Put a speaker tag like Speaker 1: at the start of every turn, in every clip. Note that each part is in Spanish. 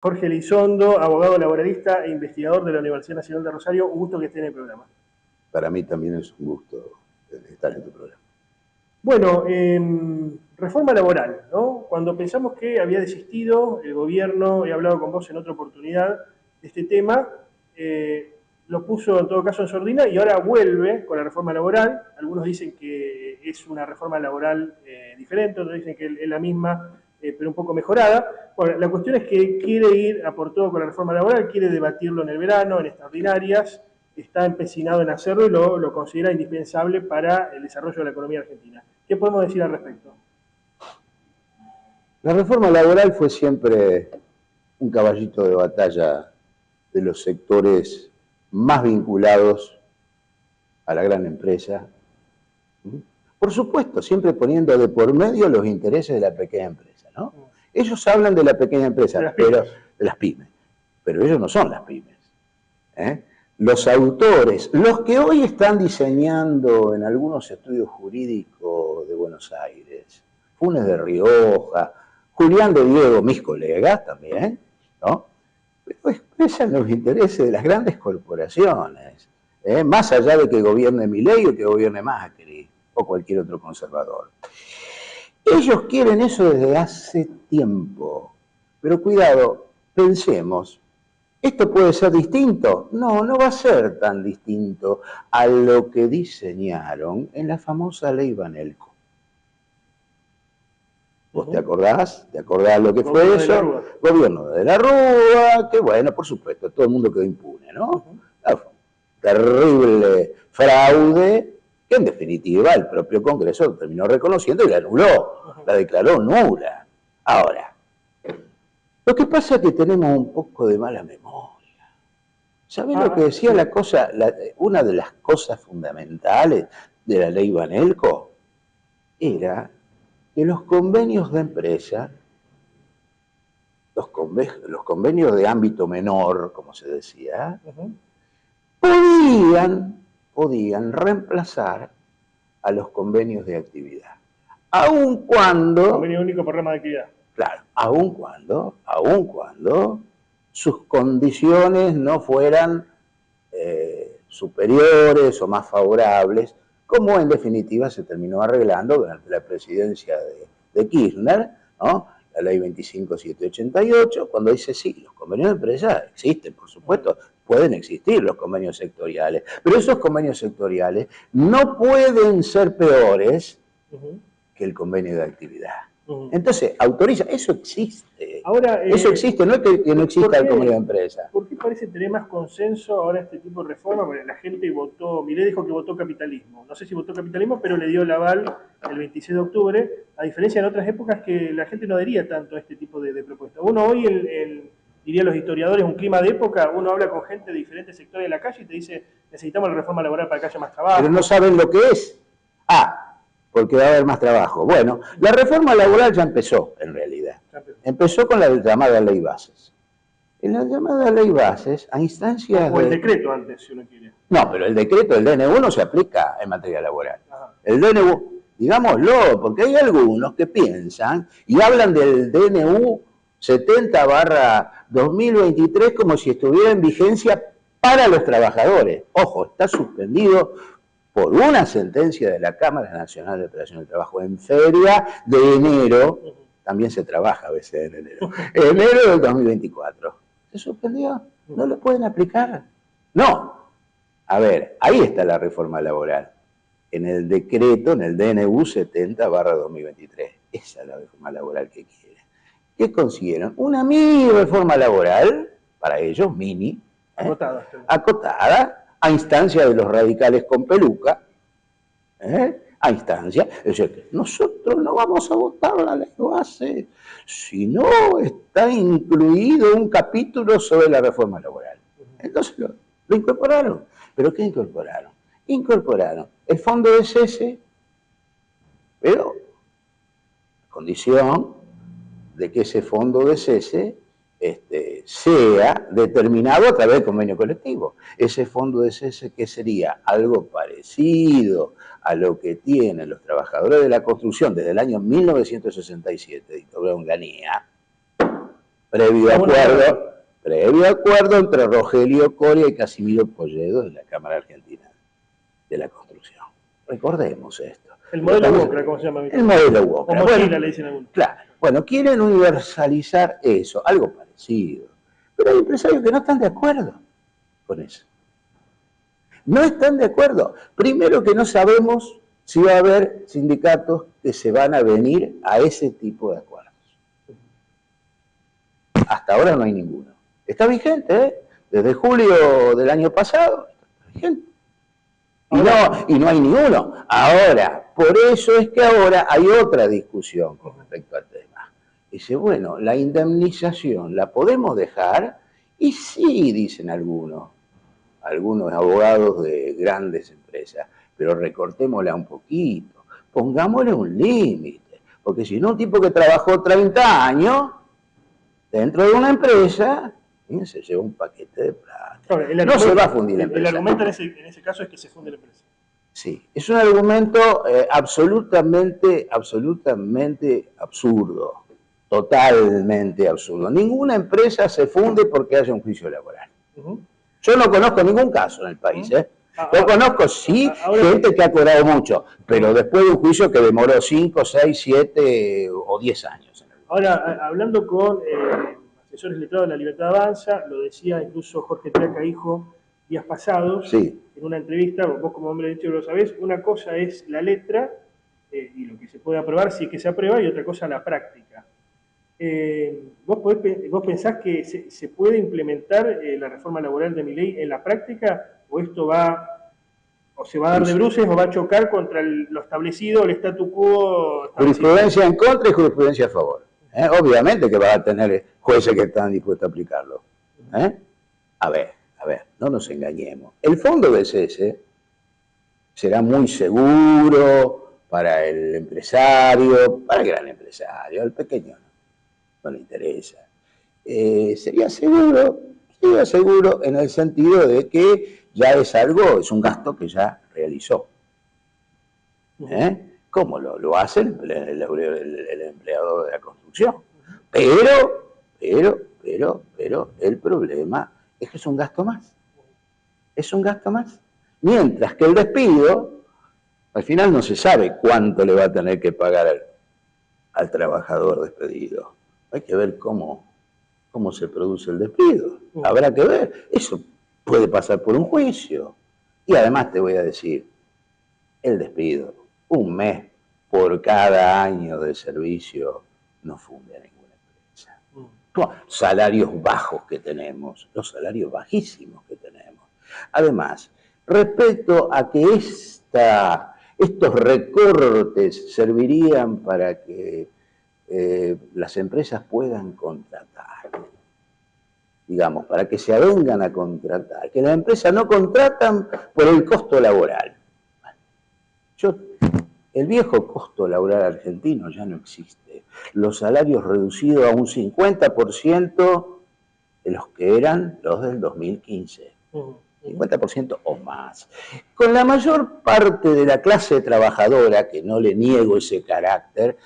Speaker 1: Jorge Elizondo, abogado laboralista e investigador de la Universidad Nacional de Rosario. Un gusto que esté en el programa.
Speaker 2: Para mí también es un gusto estar en tu programa.
Speaker 1: Bueno, reforma laboral, ¿no? Cuando pensamos que había desistido el gobierno, he hablado con vos en otra oportunidad de este tema, lo puso en todo caso en sordina y ahora vuelve con la reforma laboral. Algunos dicen que es una reforma laboral diferente, otros dicen que es la misma, pero un poco mejorada. Bueno, la cuestión es que quiere ir a por todo con la reforma laboral, quiere debatirlo en el verano, en extraordinarias, está empecinado en hacerlo y lo considera indispensable para el desarrollo de la economía argentina. ¿Qué podemos decir al respecto?
Speaker 2: La reforma laboral fue siempre un caballito de batalla de los sectores más vinculados a la gran empresa. Por supuesto, siempre poniendo de por medio los intereses de la pequeña empresa, ¿no? Ellos hablan de la pequeña empresa, de las pymes, pero ellos no son las pymes. Los autores, los que hoy están diseñando en algunos estudios jurídicos de Buenos Aires, Funes de Rioja, Julián de Diego, mis colegas también, ¿no? Pero expresan los intereses de las grandes corporaciones, más allá de que gobierne Milei o que gobierne Macri o cualquier otro conservador. Ellos quieren eso desde hace tiempo, pero cuidado, pensemos, ¿esto puede ser distinto? No, no va a ser tan distinto a lo que diseñaron en la famosa ley Banelco. ¿Vos te acordás? ¿Te acordás lo que fue eso? Gobierno de la Rúa, que bueno, por supuesto, todo el mundo quedó impune, ¿no? Terrible fraude que en definitiva el propio Congreso terminó reconociendo y la anuló, la declaró nula. Ahora, lo que pasa es que tenemos un poco de mala memoria. ¿Sabés lo que decía una de las cosas fundamentales de la ley Banelco? Era que los convenios de empresa, los convenios de ámbito menor, como se decía, podían reemplazar a los convenios de actividad. Aun cuando...
Speaker 1: Convenio único por rama de actividad.
Speaker 2: Claro, aun cuando sus condiciones no fueran superiores o más favorables, como en definitiva se terminó arreglando durante la presidencia de Kirchner, ¿no? La ley 25788, cuando dice sí, los convenios de empresa existen, por supuesto, pueden existir los convenios sectoriales, pero esos convenios sectoriales no pueden ser peores que el convenio de actividad. Entonces, autoriza, eso existe.
Speaker 1: Ahora,
Speaker 2: eso existe, no es que no exista el convenio de empresa.
Speaker 1: ¿Por qué parece tener más consenso ahora este tipo de reforma? Porque la gente votó, Milei dijo que votó capitalismo. No sé si votó capitalismo, pero le dio el aval el 26 de octubre, a diferencia de otras épocas que la gente no adhería tanto a este tipo de propuestas. Uno hoy, dirían los historiadores, un clima de época, uno habla con gente de diferentes sectores de la calle y te dice, necesitamos la reforma laboral para que haya más trabajo.
Speaker 2: Pero no saben lo que es. Porque va a haber más trabajo. Bueno, la reforma laboral ya empezó, en realidad. Empezó con la llamada ley bases. En la llamada ley bases, a instancias
Speaker 1: o el decreto antes, si uno quiere.
Speaker 2: No, pero el decreto del DNU no se aplica en materia laboral. El DNU, digámoslo, porque hay algunos que piensan y hablan del DNU 70/2023 como si estuviera en vigencia para los trabajadores. Ojo, está suspendido por una sentencia de la Cámara Nacional de Operación del Trabajo en feria de enero, también se trabaja a veces en enero, enero del 2024. ¿Se suspendió? ¿No lo pueden aplicar? No. A ver, ahí está la reforma laboral. En el decreto, en el DNU 70/2023. Esa es la reforma laboral que quieren. ¿Qué consiguieron? Una mini reforma laboral, para ellos, mini, acotada, a instancia de los radicales con peluca, a instancia, es decir, nosotros no vamos a votar la ley base si no está incluido un capítulo sobre la reforma laboral. Entonces lo incorporaron. ¿Pero qué incorporaron? Incorporaron el fondo de cese, pero a condición de que ese fondo de cese sea determinado a través del convenio colectivo. Ese fondo de cese, que sería algo parecido a lo que tienen los trabajadores de la construcción desde el año 1967, dictadura de Onganía, previo acuerdo entre Rogelio Coria y Casimiro Polledo de la Cámara Argentina de la Construcción. Recordemos esto.
Speaker 1: El modelo Wokra, ¿cómo se llama?
Speaker 2: El modelo Wokra.
Speaker 1: O mochila, le dicen algunos.
Speaker 2: Claro. Bueno, quieren universalizar eso, algo parecido. Pero hay empresarios que no están de acuerdo con eso. No están de acuerdo. Primero que no sabemos si va a haber sindicatos que se van a venir a ese tipo de acuerdos. Hasta ahora no hay ninguno. Está vigente, ¿eh? Desde julio del año pasado, está vigente. Y no hay ni uno. Ahora, por eso es que ahora hay otra discusión con respecto al tema. Dice, bueno, la indemnización la podemos dejar, y sí, dicen algunos abogados de grandes empresas, pero recortémosla un poquito, pongámosle un límite, porque si no, un tipo que trabajó 30 años dentro de una empresa, se lleva un paquete de plata. No se va a fundir la empresa.
Speaker 1: El argumento en ese caso es que se funde la empresa.
Speaker 2: Sí, es un argumento absolutamente absurdo, totalmente absurdo. Ninguna empresa se funde porque haya un juicio laboral. Yo no conozco ningún caso en el país, ¿eh? Yo conozco, sí, gente que ha cobrado mucho, pero después de un juicio que demoró 5, 6, 7 o 10 años.
Speaker 1: Ahora, hablando con asesores letrados de La Libertad Avanza, lo decía incluso Jorge Traca, hijo, días pasados, sí, en una entrevista, vos como hombre de derecho lo sabés, una cosa es la letra y lo que se puede aprobar, si es que se aprueba, y otra cosa la práctica. ¿Vos pensás que se puede implementar la reforma laboral de Milei en la práctica, o esto se va a dar de bruces, o va a chocar contra lo establecido, el statu quo?
Speaker 2: Jurisprudencia en contra y jurisprudencia a favor. Obviamente que va a tener jueces que están dispuestos a aplicarlo. A ver, no nos engañemos. El fondo de cese será muy seguro para el empresario, para el gran empresario, el pequeño no le interesa. Sería seguro en el sentido de que ya es un gasto que ya realizó. ¿Cómo lo hace el empleador de la construcción? Pero el problema es que es un gasto más. Es un gasto más. Mientras que el despido, al final no se sabe cuánto le va a tener que pagar al trabajador despedido. Hay que ver cómo se produce el despido. Habrá que ver. Eso puede pasar por un juicio. Y además te voy a decir, el despido, un mes por cada año de servicio, no funde a ninguna empresa. Salarios bajos que tenemos, los salarios bajísimos que tenemos. Además, respecto a que estos recortes servirían para que las empresas puedan contratar, digamos, para que se avengan a contratar, que las empresas no contratan por el costo laboral. El viejo costo laboral argentino ya no existe. Los salarios reducidos a un 50% de los que eran los del 2015. 50% o más. Con la mayor parte de la clase trabajadora, que no le niego ese carácter,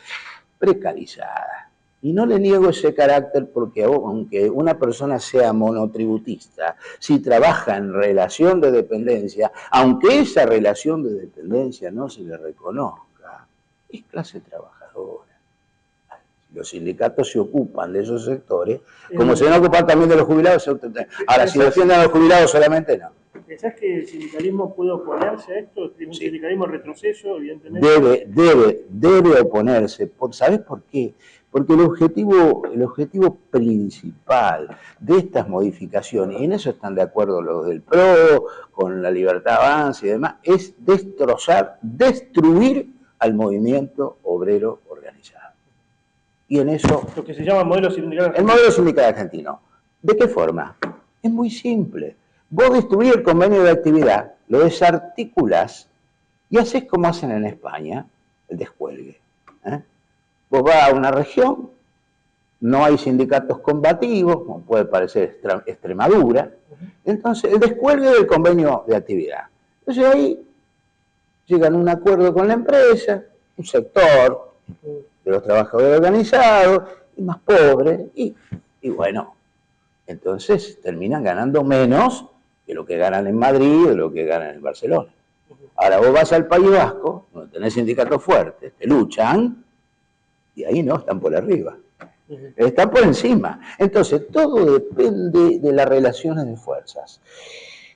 Speaker 2: precarizada. Y no le niego ese carácter porque aunque una persona sea monotributista, si trabaja en relación de dependencia, aunque esa relación de dependencia no se le reconozca, es clase trabajadora. Los sindicatos se ocupan de esos sectores, como se van a ocupar también de los jubilados. Ahora, si defienden a los jubilados solamente, no.
Speaker 1: ¿Pensás que el sindicalismo puede oponerse a esto? ¿Es un sindicalismo retroceso, evidentemente?
Speaker 2: Debe oponerse. ¿Sabés por qué? Porque el objetivo principal de estas modificaciones, y en eso están de acuerdo los del PRO, con La Libertad Avanza y demás, es destruir al movimiento obrero organizado. Y en eso...
Speaker 1: Lo que se llama modelo sindical argentino.
Speaker 2: El modelo sindical argentino. ¿De qué forma? Es muy simple. Vos destruís el convenio de actividad, lo desarticulás y haces como hacen en España, el descuelgue. Vos vas a una región, no hay sindicatos combativos, como puede parecer Extremadura, entonces el descuelgue del convenio de actividad. Entonces ahí llegan a un acuerdo con la empresa, un sector de los trabajadores organizados y más pobres, y Y bueno, entonces terminan ganando menos que lo que ganan en Madrid o lo que ganan en Barcelona. Ahora vos vas al País Vasco, donde tenés sindicatos fuertes, te luchan, y ahí no, están por arriba. Están por encima. Entonces, todo depende de las relaciones de fuerzas.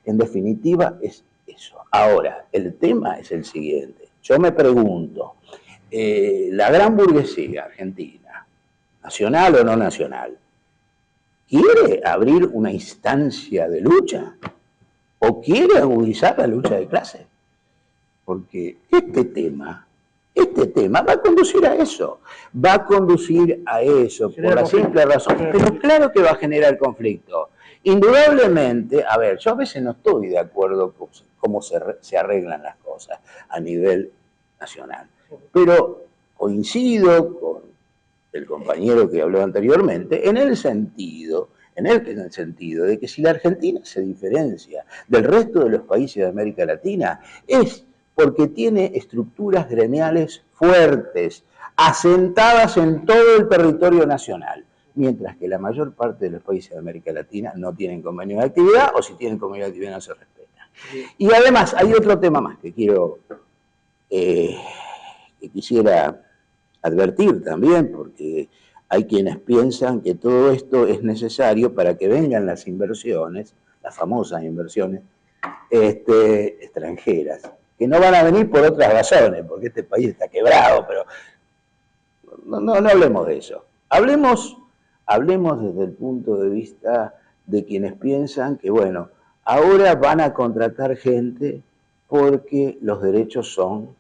Speaker 2: En definitiva, es eso. Ahora, el tema es el siguiente. Yo me pregunto, la gran burguesía argentina, nacional o no nacional, ¿quiere abrir una instancia de lucha? ¿O quiere agudizar la lucha de clase? Porque este tema va a conducir a eso. Va a conducir a eso, por la simple razón. Pero claro que va a generar conflicto. Indudablemente, a ver, yo a veces no estoy de acuerdo con cómo se arreglan las cosas a nivel nacional. Pero coincido con el compañero que habló anteriormente en el sentido de que si la Argentina se diferencia del resto de los países de América Latina es porque tiene estructuras gremiales fuertes, asentadas en todo el territorio nacional, mientras que la mayor parte de los países de América Latina no tienen convenio de actividad, o si tienen convenio de actividad no se respetan. Y además hay otro tema más que quisiera advertir también, porque hay quienes piensan que todo esto es necesario para que vengan las inversiones, las famosas inversiones extranjeras, que no van a venir por otras razones, porque este país está quebrado, pero no hablemos de eso. Hablemos desde el punto de vista de quienes piensan que, bueno, ahora van a contratar gente porque los derechos son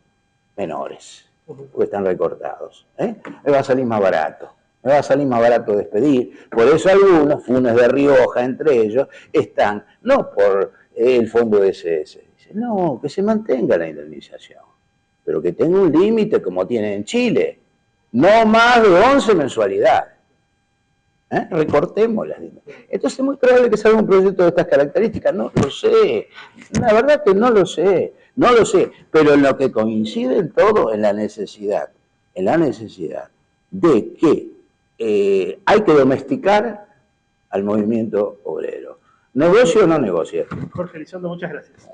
Speaker 2: menores, porque están recortados. Me va a salir más barato. Me va a salir más barato despedir. Por eso algunos, Funes de Rioja entre ellos, están, no por el fondo de SS, dicen, no, que se mantenga la indemnización, pero que tenga un límite como tiene en Chile, no más de 11 mensualidades. Recortémoslas. Entonces es muy probable que salga un proyecto de estas características, no lo sé, la verdad que no lo sé, pero en lo que coincide en todo, en la necesidad de que hay que domesticar al movimiento obrero. ¿Negocio o no negocio?
Speaker 1: Jorge Elizondo, muchas gracias.